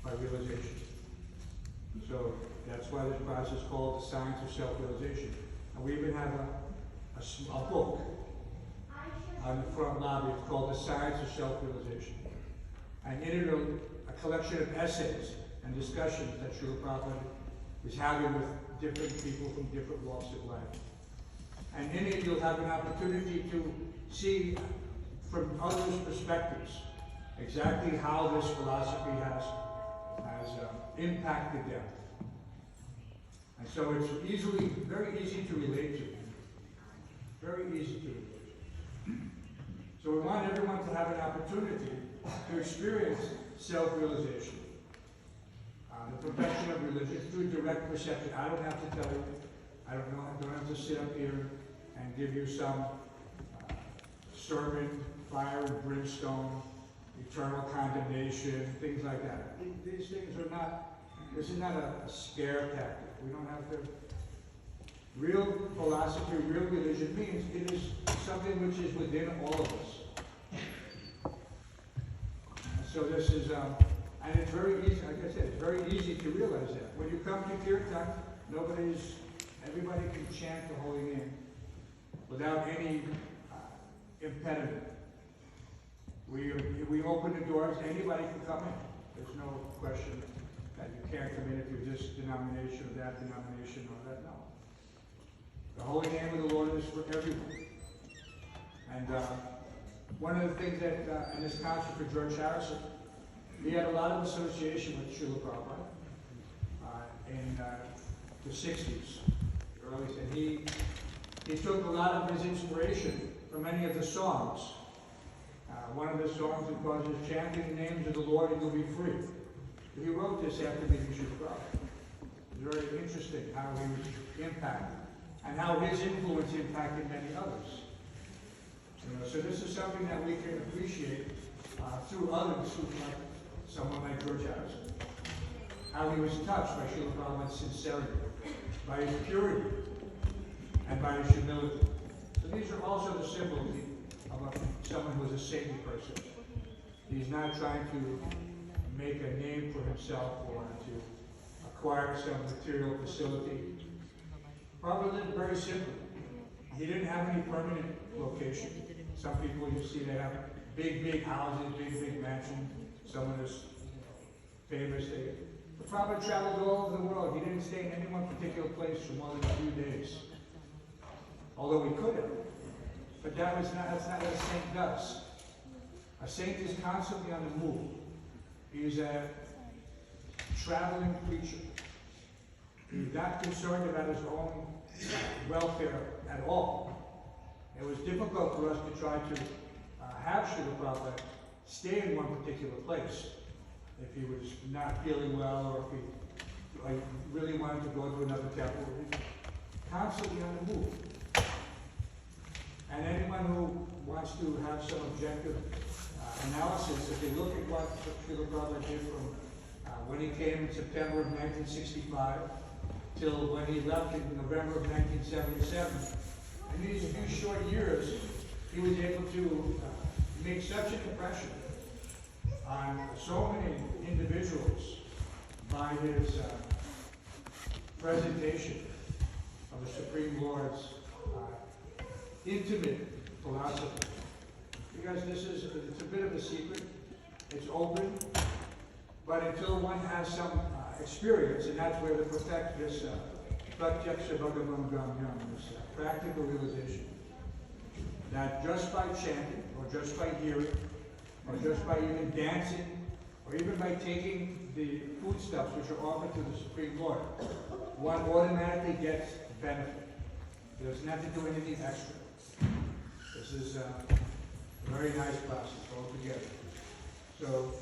by realization. So that's why this process is called the science of self-realization. And we even have a book on the front lobby. It's called The Science of Self-Realization. And in it are a collection of essays and discussions that Srila Prabhupada is having with different people from different walks of life. And in it you'll have an opportunity to see from others' perspectives exactly how this philosophy has impacted them. And so it's very easy to relate to. Very easy to relate to. So we want everyone to have an opportunity to experience self-realization. The perfection of religion through direct perception. I don't have to tell you. I don't have to sit up here and give you some sermon, fire and brimstone, eternal condemnation, things like that. These things are not, this is not a scare tactic. We don't have to. Real philosophy, real religion means it is something which is within all of us. And so this is, and it's very easy, like I said, it's very easy to realize that. When you come to Kirtan, everybody can chant the holy name without any impediment. We open the doors, anybody can come in. There's no question that you can't come in if you're this denomination or that denomination or that, no. The holy name of the Lord is for everyone. And one of the things that, in this concert for George Harrison, he had a lot of association with Srila Prabhupada in the 60s, early, and he took a lot of his inspiration from many of the songs. One of the songs, it causes chanting the names of the Lord and you'll be free. He wrote this after meeting Srila Prabhupada. It's very interesting how he was impacted and how his influence impacted many others. So this is something that we can appreciate through others, like someone like George Harrison. How he was touched by Srila Prabhupada's sincerity, by his purity, and by his humility. So these are also the symbols of someone who is a saintly person. He's not trying to make a name for himself or to acquire some material facility. Prabhupada lived very simply. He didn't have any permanent location. Some people you see, they have big houses, big mansions. Someone is famous. But Prabhupada traveled all over the world. He didn't stay in any one particular place for more than a few days. Although he could have. But that's not what a saint does. A saint is constantly on the move. He's a traveling preacher. He's not concerned about his own welfare at all. It was difficult for us to try to have Srila Prabhupada stay in one particular place if he was not feeling well or if he really wanted to go to another temple. He's constantly on the move. And anyone who wants to have some objective analysis, if they look at what Srila Prabhupada did from when he came in September of 1965 till when he left in November of 1977, in these few short years, he was able to make such an impression on so many individuals by his presentation of the Supreme Lord's intimate philosophy. Because it's a bit of a secret. It's open, but until one has some experience, and that's where this practical realization, that just by chanting, or just by hearing, or just by even dancing, or even by taking the foodstuffs which are offered to the Supreme Lord, one automatically gets benefit. He doesn't have to do anything extra. This is a very nice process altogether. So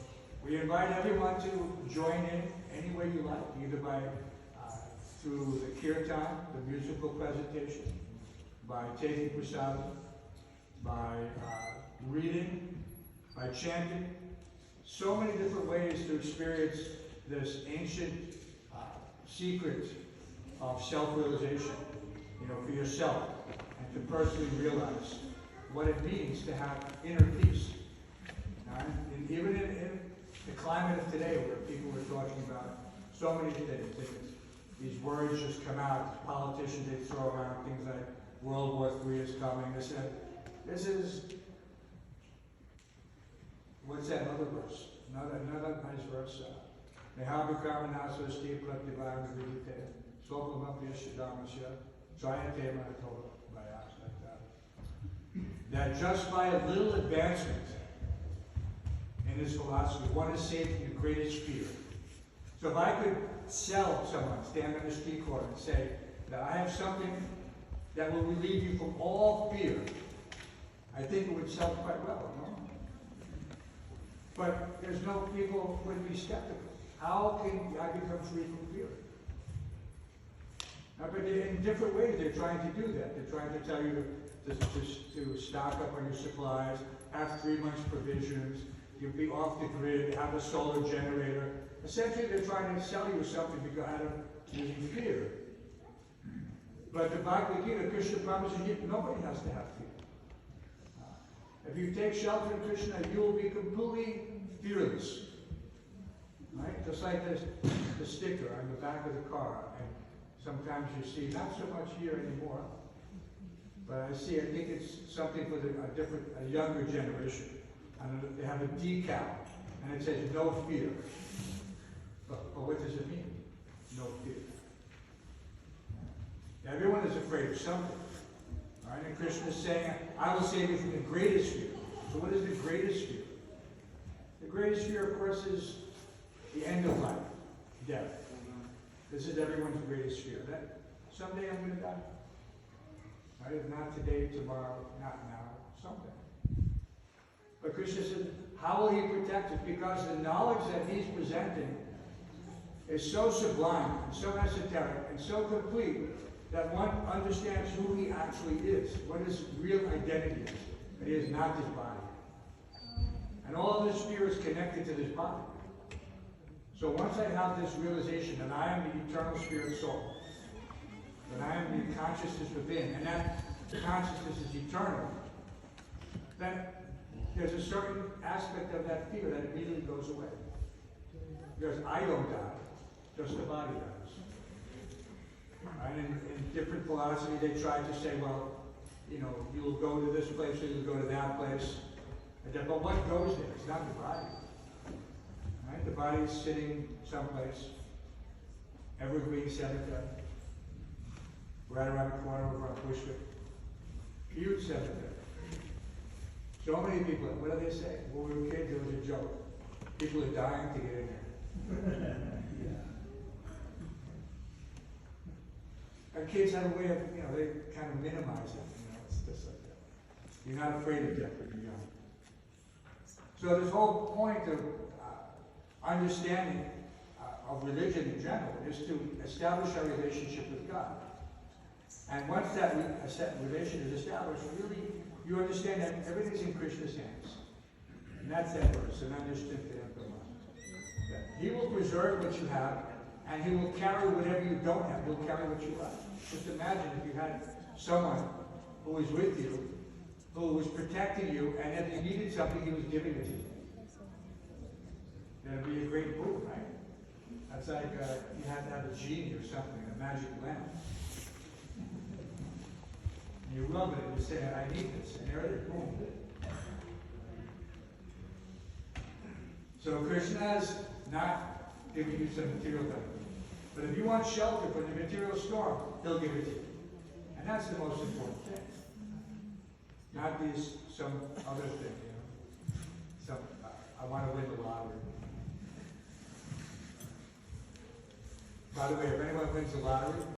we invite everyone to join in any way you like, either by through the kirtan, the musical presentation, by taking prasadam, by reading, by chanting. So many different ways to experience this ancient secret of self-realization, for yourself, and to personally realize what it means to have inner peace. And even the climate of today, where people were talking about so many things. These words just come out. Politicians, they throw around things like World War III is coming. This is, what's that other verse? Another nice verse. Ne habe karmenaso stiplat divine vidite. Sopam up yeshadamasya. Jayatema tola by us like that. That just by a little advancement in this philosophy, one is saved from the greatest fear. So if I could sell someone, stand on the street corner and say that I have something that will relieve you from all fear, I think it would sell quite well, no? But there's no, people would be skeptical. How can I become free from fear? Now, but in different ways, they're trying to do that. They're trying to tell you to stock up on your supplies, have 3 months provisions, you'll be off the grid, have a solar generator. Essentially, they're trying to sell you something to go out of using fear. But the Bhagavad Gita, Krishna promises you, nobody has to have fear. If you take shelter in Krishna, you will be completely fearless. Right? Just like the sticker on the back of the car. And sometimes you see, not so much here anymore, but I think it's something for a younger generation. And they have a decal, and it says, no fear. But what does it mean? No fear. Everyone is afraid of something. All right? And Krishna is saying, I will save you from the greatest fear. So what is the greatest fear? The greatest fear, of course, is the end of life, death. This is everyone's greatest fear. That someday I'm going to die. Right? Not today, tomorrow, not now, someday. But Krishna said, how will he protect us? Because the knowledge that he's presenting is so sublime, and so esoteric, and so complete that one understands who he actually is, what his real identity is. That he is not this body. And all of this fear is connected to this body. So once I have this realization that I am the eternal spirit soul, that I am the consciousness within, and that the consciousness is eternal, then there's a certain aspect of that fear that immediately goes away. Because I don't die, just the body dies. Right? In different philosophy, they try to say, well, you know, you'll go to this place or you'll go to that place. But what goes there? It's not the body. Right? The body is sitting someplace, Evergreen Cemetery, right around the corner of our Bushwick. Huge cemetery. So many people, what do they say? When we were kids, it was a joke. People are dying to get in there. Our kids have a way of, you know, they kind of minimize it. You know, it's just like that. You're not afraid of death when you're young. So this whole point of understanding of religion in general is to establish our relationship with God. And once that relation is established, really, you understand that everything's in Krishna's hands. And that's that verse, and understood that he will preserve what you have, and he will carry whatever you don't have. He'll carry what you have. Just imagine if you had someone who was with you, who was protecting you, and if you needed something, he was giving it to you. That'd be a great move, right? That's like you had to have a genie or something, a magic lamp. And you rub it and you say, I need this, and there it is, boom. So Krishna is not giving you some material benefit. But if you want shelter from the material storm, he'll give it to you. And that's the most important thing. Not some other thing, you know. I want to win the lottery. By the way, if anyone wins the lottery,